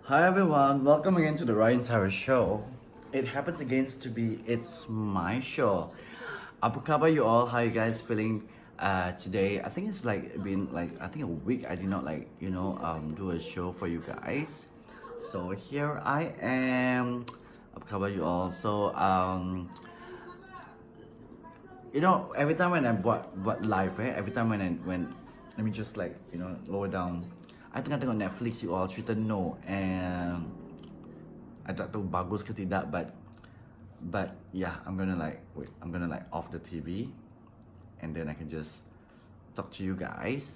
Hi everyone, welcome again to the Ryan Tower Show. It happens again to be it's my show. Apa kabar you all? How you guys feeling today? I think it's like been like I think a week I did not do a show for you guys. So here I am. Apa kabar you all? Every time when I buat live, every time when let me just lower down. I tengok Netflix you all cerita No, and I tak tahu bagus ke tidak, but yeah, I'm gonna off the TV and then I can just talk to you guys.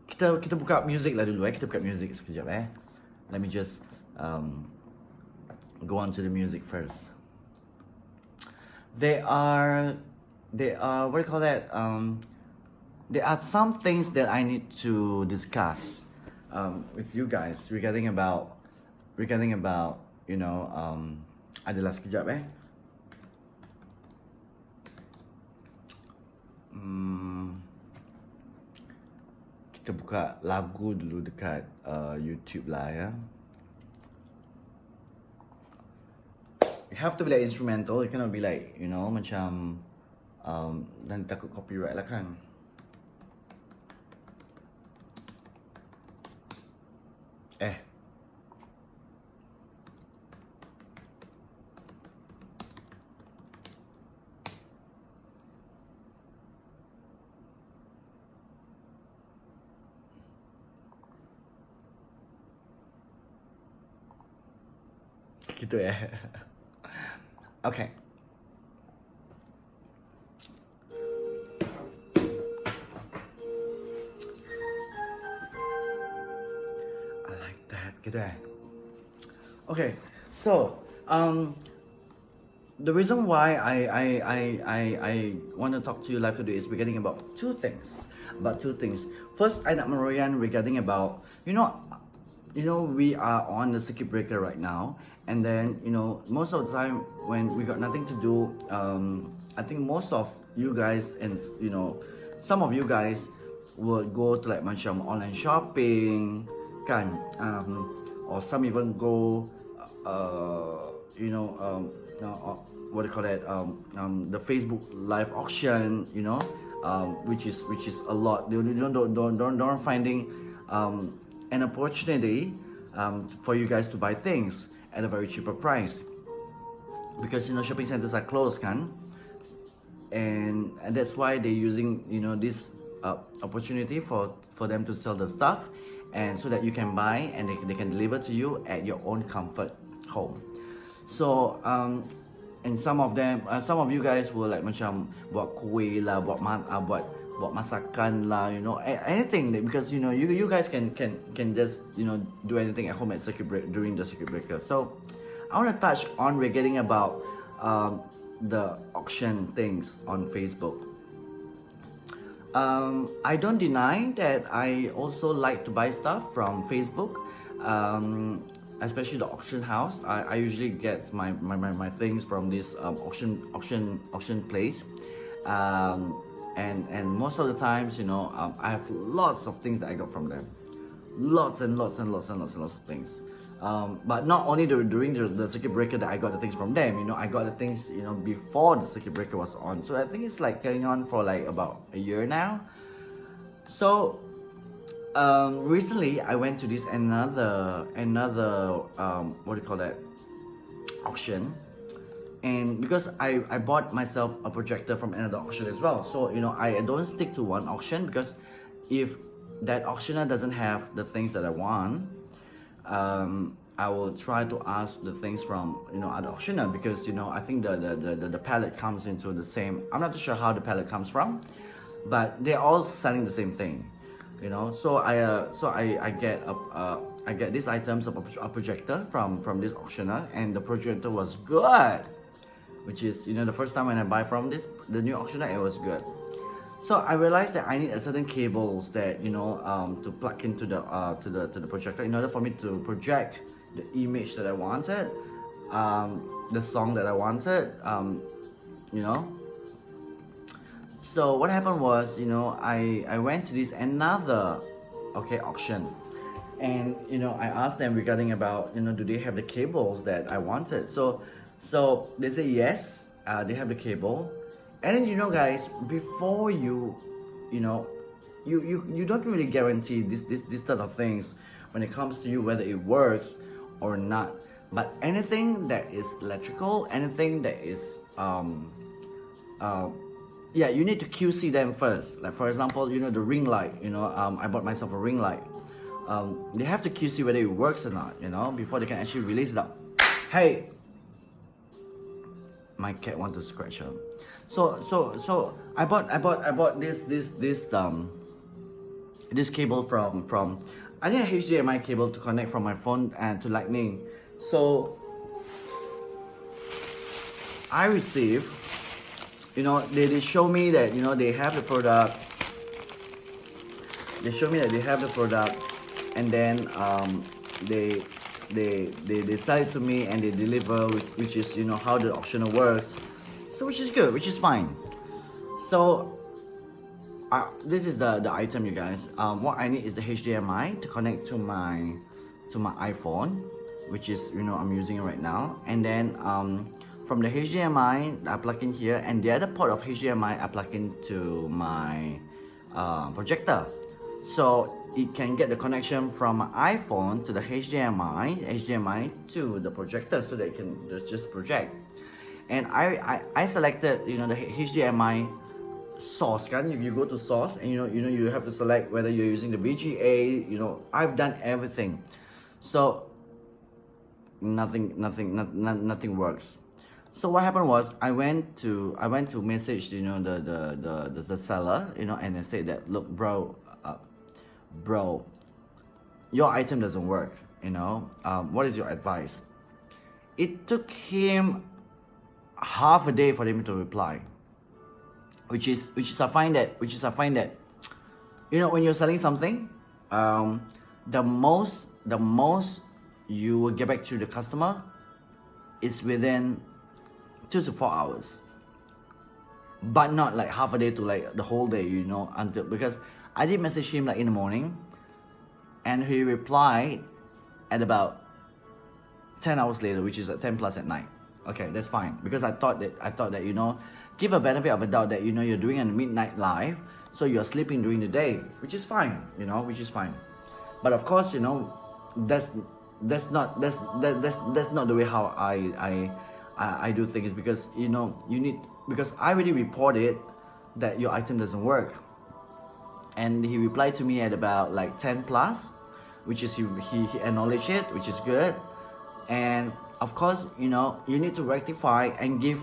Kita buka music lah dulu kita buka music sekejap Let me just go on to the music first. There are what do you call that? There are some things that I need to discuss with you guys regarding about adalah sekejap kita buka lagu dulu dekat YouTube lah ya. It have to be like instrumental, it cannot be like macam dan takut copyright lah kan. Gitu Okay. I like that. Gitu Okay. So, the reason why I want to talk to you live today is regarding about two things. First, I nak meroyan regarding about we are on the circuit breaker right now, and then most of the time when we got nothing to do, I think most of you guys and some of you guys will go to like macam online shopping kan, or some even go what do you call that, the Facebook live auction, which is a lot. Don't finding an opportunity for you guys to buy things at a very cheaper price, because shopping centers are closed kan, and that's why they're using this opportunity for them to sell the stuff, and so that you can buy and they can deliver to you at your own comfort home. So and some of you guys will like macam buat kuih lah, buat masakan lah, anything, because you guys can just do anything at home at during the circuit breaker. So I want to touch on regarding about the auction things on Facebook. I don't deny that I also like to buy stuff from Facebook, especially the auction house. I usually get my things from this auction place, and most of the times I have lots of things that I got from them, lots of things. But not only during the circuit breaker that I got the things from them, I got the things before the circuit breaker was on. So I think it's like going on for like about a year now. So recently I went to this another what do you call that, auction, and because I bought myself a projector from another auction as well. So I don't stick to one auction, because if that auctioneer doesn't have the things that I want, I will try to ask the things from other auctioneer, because I think the palette comes into the same. I'm not too sure how the palette comes from, but they're all selling the same thing, So I get these items of a projector from this auctioneer, and the projector was good, which is the first time when I buy from the new auctioneer, it was good. So I realized that I need a certain cables that to plug into the to the projector in order for me to project the image that I wanted, the song that I wanted, So what happened was, I went to this another auction, And you know, I asked them regarding about, you know, do they have the cables that I wanted. So they say yes, they have the cable. And then, you know, guys, before you know, you don't really guarantee this type of things when it comes to you, whether it works or not. But anything that is electrical, anything that is yeah, you need to QC them first. Like for example, you know, the ring light, you know, I bought myself a ring light. They have to QC whether it works or not, you know, before they can actually release it out. Hey, my cat wants to scratch her. So I bought this cable from I need a HDMI cable to connect from my phone and to Lightning. So I received, you know, they show me that, you know, they have the product. They show me that they have the product, and then they sell it to me and they deliver, which is, you know, how the auctioner works. So which is good, which is fine. So this is the item, you guys. What I need is the HDMI to connect to my iPhone, which is, you know, I'm using it right now. And then from the HDMI I plug in here, and the other port of HDMI I plug into my projector, so it can get the connection from my iPhone to the HDMI to the projector, so that it can just project. And I selected, you know, the HDMI source. Can if you go to source, and you have to select whether you're using the VGA. You know, I've done everything, so nothing works. So what happened was I went to message, you know, the seller, you know, and I said that, look, bro, your item doesn't work, you know, what is your advice? It took him half a day for him to reply, which is I find that, you know, when you're selling something, the most you will get back to the customer is within 2 to 4 hours, but not like half a day to like the whole day, you know, until, because I did message him like in the morning, and he replied at about 10 hours later, which is at 10 plus at night. Okay, that's fine, because I thought that, you know, give a benefit of a doubt that, you know, you're doing a midnight live, so you're sleeping during the day, which is fine, you know, which is fine. But of course, you know, that's not the way how I do things, because, you know, because I already reported that your item doesn't work, and he replied to me at about like 10 plus, which is he acknowledged it, which is good. And of course, you know, you need to rectify and give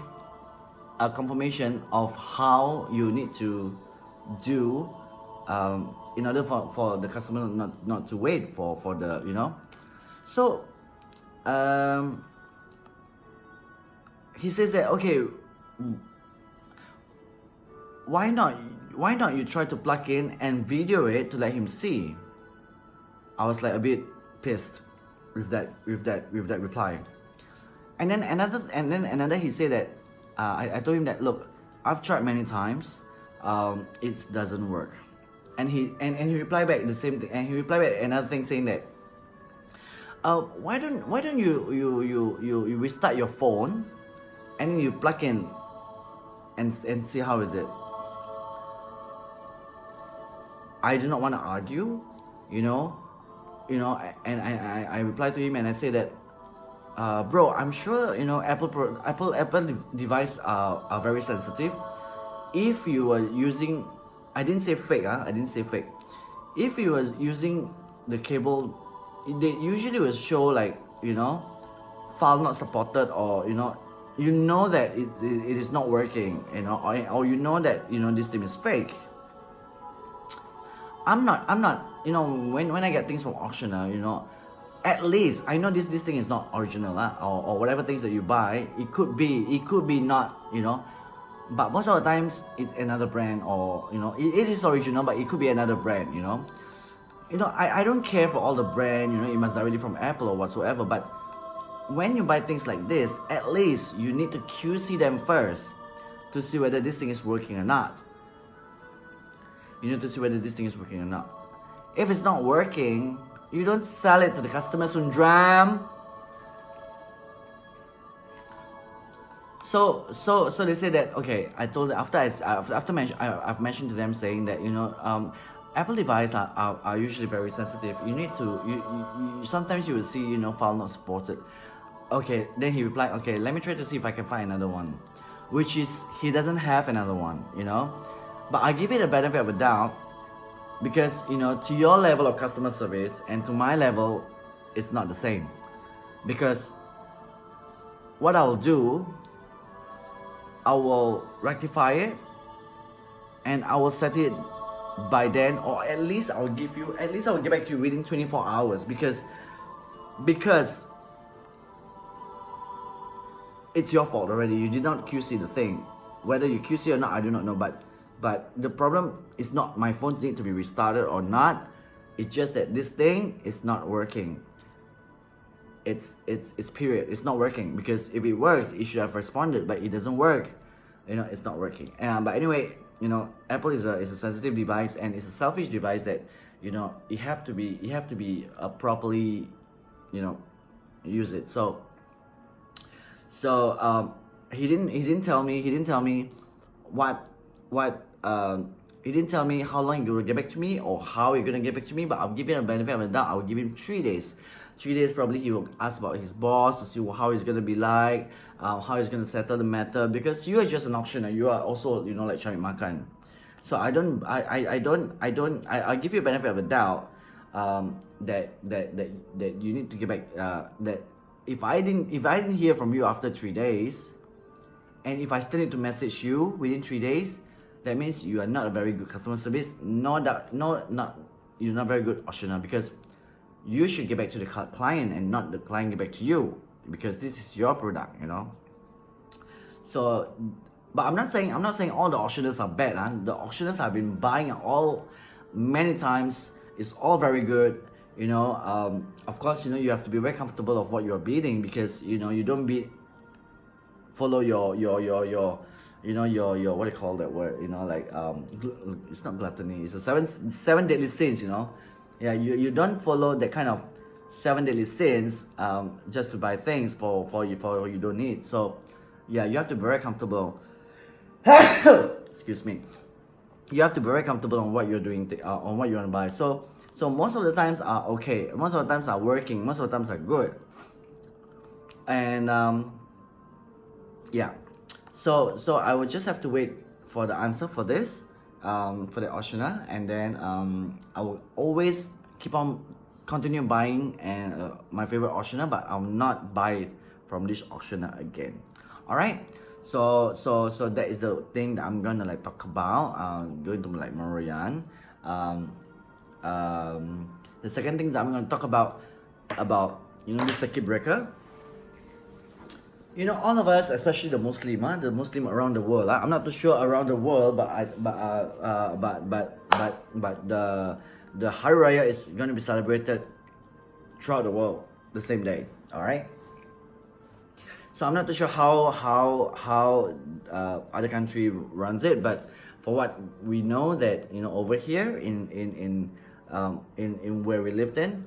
a confirmation of how you need to do in order for the customer not to wait for the, you know. So he says that, okay, why not you try to plug in and video it to let him see? I was like a bit pissed with that reply. And then another he said that I told him that, look, I've tried many times, it doesn't work. And he replied back the same thing, and he replied back another thing saying that, why don't you restart your phone and then you plug in and see how is it. I do not want to argue, you know, and I replied to him and I say that, bro, I'm sure, you know, Apple device are very sensitive. If you were using, I didn't say fake, if you was using the cable, they usually will show like, you know, file not supported, or you know that it is not working, you know, or you know that, you know, this thing is fake. I'm not, you know, when I get things from auctioner, you know, at least I know this thing is not original, or whatever things that you buy, it could be not, you know, but most of the times it's another brand, or you know, it is original, but it could be another brand, you know. I don't care for all the brand, you know, it must directly from Apple or whatsoever, but when you buy things like this, at least you need to QC them first to see whether this thing is working or not. You need to see whether this thing is working or not. If it's not working, You don't sell it to the customer, Sundram. So they say that, okay, I told them I've mentioned to them saying that, you know, Apple devices are usually very sensitive. You need to you sometimes you will see, you know, file not supported. Okay, then he replied, okay, let me try to see if I can find another one, which is he doesn't have another one, you know. But I give it a benefit of a doubt because, you know, to your level of customer service and to my level, it's not the same. Because what I'll do, I will rectify it and I will set it by then, or at least I'll get back to you within 24 hours because it's your fault already. You did not QC the thing. Whether you QC or not, I do not know. But the problem is not my phone need to be restarted or not. It's just that this thing is not working. It's period. It's not working because if it works, it should have responded. But it doesn't work. You know, it's not working. But anyway, you know, Apple is a sensitive device and it's a selfish device that, you know, you have to be properly, you know, use it. So he didn't tell me what he didn't tell me how long he will get back to me or how he's gonna get back to me. But I'll give him a benefit of the doubt. I will give him 3 days. 3 days probably he will ask about his boss to see how he's gonna be like, how he's gonna settle the matter, because you are just an auctioneer. You are also, you know, like cari makan. So I give you a benefit of the doubt that you need to get back. That if I didn't hear from you after 3 days, and if I still need to message you within 3 days, that means you are not a very good customer service. You're not very good auctioneer, because you should get back to the client and not the client get back to you, because this is your product, you know. So, but I'm not saying all the auctioneers are bad. The auctioneers I've been buying all many times. It's all very good, you know. Of course, you know, you have to be very comfortable of what you're bidding, because, you know, you don't bid follow your you know, your what do you call that word, you know, like it's not gluttony, it's a seven deadly sins, you know. Yeah, you don't follow that kind of 7 deadly sins just to buy things for you don't need. So yeah, you have to be very comfortable. Excuse me. You have to be very comfortable on what you're doing, on what you want to buy. So most of the times are okay. Most of the times are working. Most of the times are good. And yeah. So I will just have to wait for the answer for this, for the auctioneer, and then I will always continue buying my favorite auctioneer, but I'll not buy it from this auctioneer again. All right. So that is the thing that I'm gonna like talk about. Going to like Moroyan. The second thing that I'm gonna talk about, you know, the circuit breaker. You know, all of us, especially the Muslim around the world. I'm not too sure around the world, but the Hari Raya is going to be celebrated throughout the world the same day. All right. So I'm not too sure how other country runs it, but for what we know that, you know, over here in where we lived in,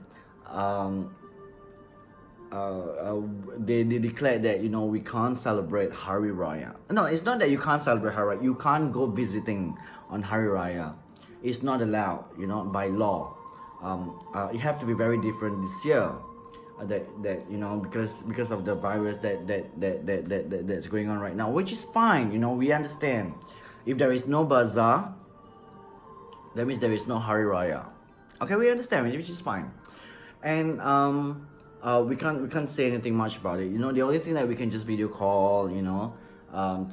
they declared that, you know, we can't celebrate Hari Raya. No, it's not that you can't celebrate Hari Raya. You can't go visiting on Hari Raya. It's not allowed, you know, by law. It have to be very different this year. That you know, because of the virus that's going on right now, which is fine. You know, we understand. If there is no bazaar, that means there is no Hari Raya. Okay, we understand, which is fine. And we can't say anything much about it. You know, the only thing that we can just video call, you know, to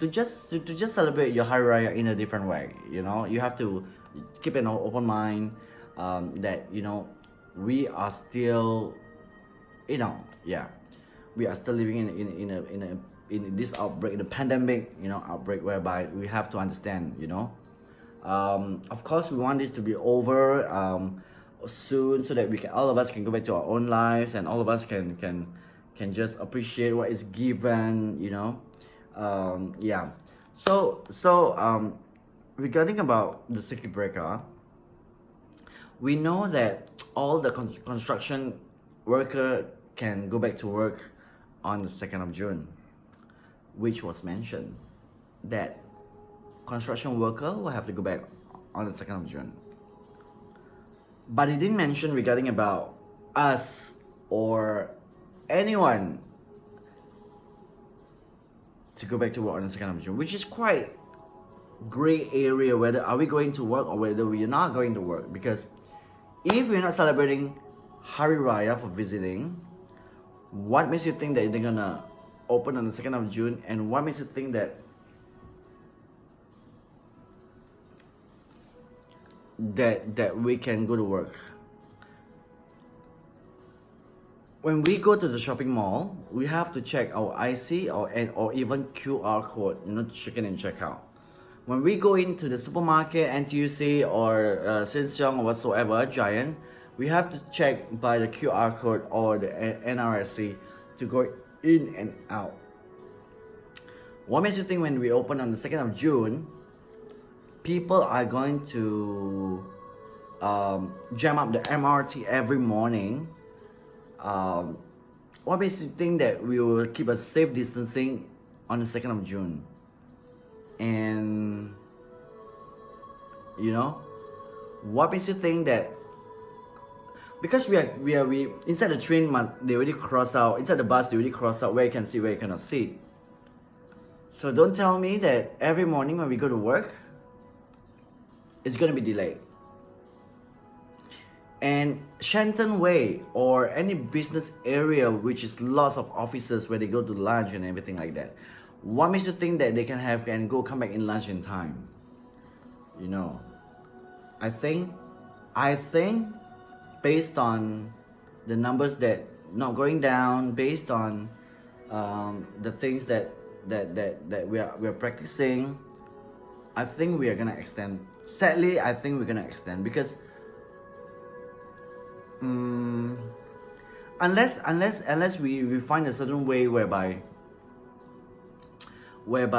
just celebrate your Hari Raya in a different way. You know, you have to keep an open mind. That, you know, we are still, you know, yeah, we are still living in this outbreak, in the pandemic, you know, outbreak, whereby we have to understand, you know. Of course, we want this to be over soon, so that all of us can go back to our own lives, and all of us can just appreciate what is given, you know. Yeah. So regarding about the circuit breaker, we know that all the construction worker can go back to work on the 2nd of June, which was mentioned that construction worker will have to go back on the 2nd of June. But it didn't mention regarding about us or anyone to go back to work on the 2nd of June, which is quite gray area whether are we going to work or whether we are not going to work. Because if we're not celebrating Hari Raya for visiting, what makes you think that they're gonna open on the 2nd of June, and what makes you think that we can go to work? When we go to the shopping mall, we have to check our IC or even QR code, check in and check out. When we go into the supermarket, NTUC or Sheng Siong or whatsoever, Giant, we have to check by the QR code or the NRSC to go in and out. What makes you think when we open on the 2nd of June, people are going to jam up the MRT every morning? What makes you think that we will keep a safe distancing on the 2nd of June? And what makes you think that because we inside the train, they already cross out, inside the bus they already cross out where you can sit, where you cannot sit. So don't tell me that every morning when we go to work, it's gonna be delayed. And Shenton Way or any business area which is lots of offices where they go to lunch and everything like that, what makes you think that they can have and come back in lunch in time? I think based on the numbers that not going down, based on the things that we are practicing, I think we are gonna extend. Sadly, I think we're gonna extend because unless we find a certain way whereby like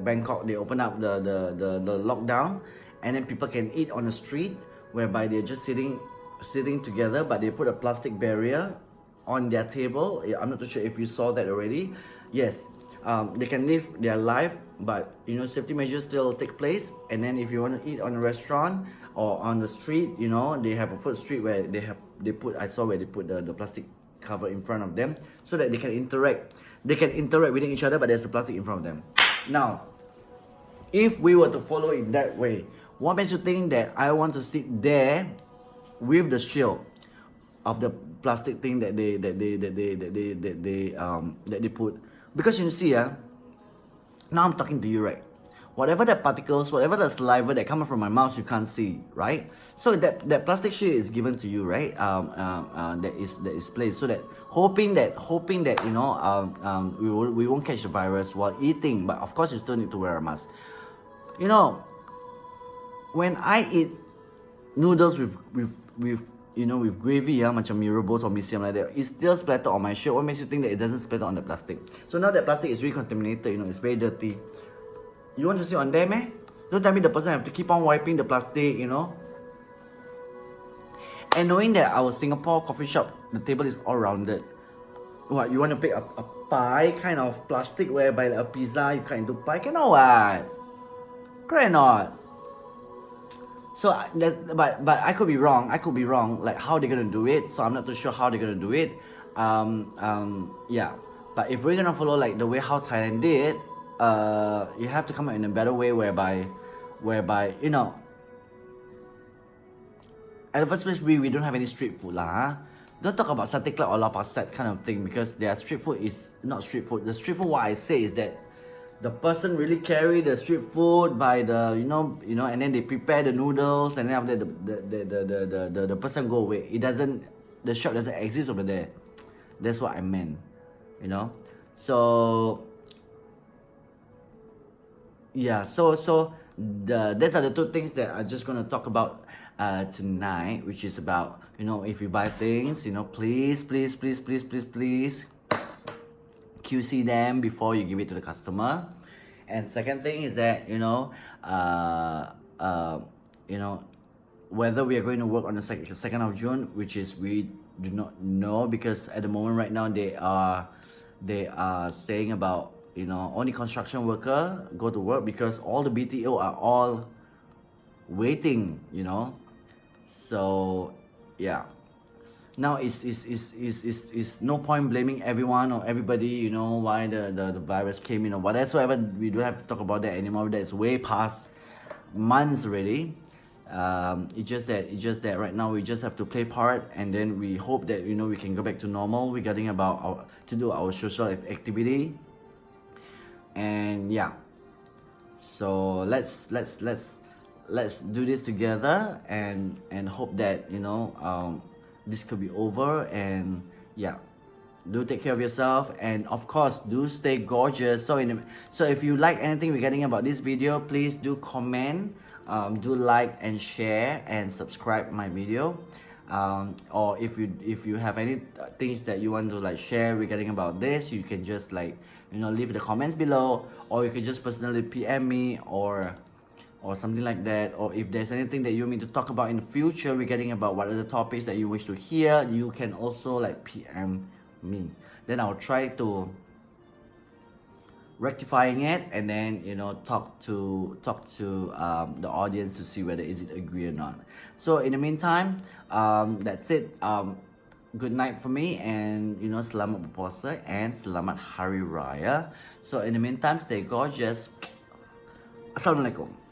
Bangkok, they open up the lockdown, and then people can eat on the street, whereby they're just sitting together, but they put a plastic barrier on their table. I'm not too sure if you saw that already. Yes, they can live their life, but safety measures still take place. And then if you want to eat on a restaurant or on the street, they have a food street where I saw where they put the plastic cover in front of them so that they can interact within each other, but there's a plastic in front of them. Now, if we were to follow it that way, what makes you think that I want to sit there with the shield of the plastic thing that they put? Because you see, now I'm talking to you, right? Whatever the particles, whatever the saliva that comes from my mouth, you can't see, right? So that plastic shield is given to you, right? That is placed so that hoping that we won't catch the virus while eating. But of course, you still need to wear a mask. When I eat noodles with gravy, macam mee rebus or mee siam like that, it still splatter on my shirt. What makes you think that it doesn't splatter on the plastic? So now that plastic is really contaminated, it's very dirty. You want to sit on them, eh? Don't tell me the person have to keep on wiping the plastic, And knowing that our Singapore coffee shop, the table is all rounded. What, you want to pick a pie kind of plastic whereby like a pizza you cut into pie? Cannot what? Correct not? So but I could be wrong. Like how they're gonna do it. So I'm not too sure how they're gonna do it. Yeah. But if we're gonna follow like the way how Thailand did, you have to come up in a better way whereby at the first place we don't have any street food lah. Don't talk about satay club or lapar set kind of thing, because their street food is not street food. The street food, what I say is that the person really carry the street food by the and then they prepare the noodles, and then after that the person go away. The shop doesn't exist over there. That's what I meant, So yeah, so these are the two things that I'm just gonna talk about tonight, which is about if you buy things, please QC them before you give it to the customer. And second thing is that you know whether we are going to work on the 2nd of June, which is we do not know, because at the moment right now they are saying about only construction worker go to work, because all the BTO are all waiting, so yeah. Now it's no point blaming everyone or everybody, why the virus came, whatever. We don't have to talk about that anymore. That's way past months already. It's just that right now we just have to play part, and then we hope that we can go back to normal regarding about to do our social activity. And yeah, so let's do this together, and hope that this could be over. And yeah, do take care of yourself, and of course do stay gorgeous. So if you like anything regarding about this video, please do comment, do like and share and subscribe my video. Or if you have any things that you want to share regarding about this, you can just leave the comments below, or you can just personally PM me or something like that. Or if there's anything that you want me to talk about in the future regarding about what are the topics that you wish to hear, you can also PM me. Then I'll try to rectifying it, and then talk to the audience to see whether is it agree or not. So in the meantime, that's it. Good night for me, and selamat berpuasa and selamat hari raya. So in the meantime, stay gorgeous. Assalamualaikum.